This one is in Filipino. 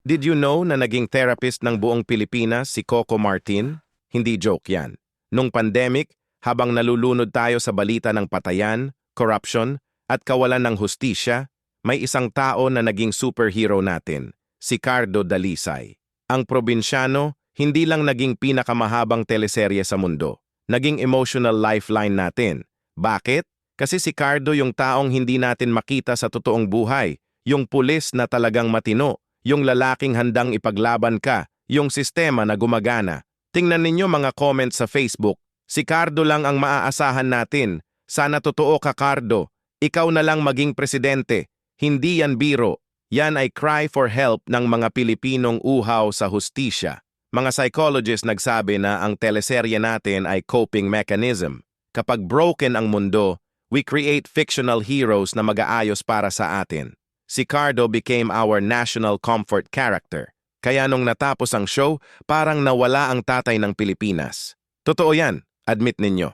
Did you know na naging therapist ng buong Pilipinas si Coco Martin? Hindi joke yan. Nung pandemic, habang nalulunod tayo sa balita ng patayan, corruption, at kawalan ng hustisya, may isang tao na naging superhero natin, si Cardo Dalisay. Ang probinsyano, hindi lang naging pinakamahabang teleserye sa mundo, naging emotional lifeline natin. Bakit? Kasi si Cardo yung taong hindi natin makita sa totoong buhay, yung pulis na talagang matino, yung lalaking handang ipaglaban ka, yung sistema na gumagana. Tingnan ninyo mga comments sa Facebook, si Cardo lang ang maaasahan natin. Sana totoo ka, Cardo. Ikaw na lang maging presidente. Hindi yan biro. Yan ay cry for help ng mga Pilipinong uhaw sa hustisya. Mga psychologists nagsabi na ang teleserye natin ay coping mechanism. Kapag broken ang mundo, we create fictional heroes na mag-aayos para sa atin. Si Cardo became our national comfort character. Kaya nung natapos ang show, parang nawala ang tatay ng Pilipinas. Totoo yan, admit ninyo.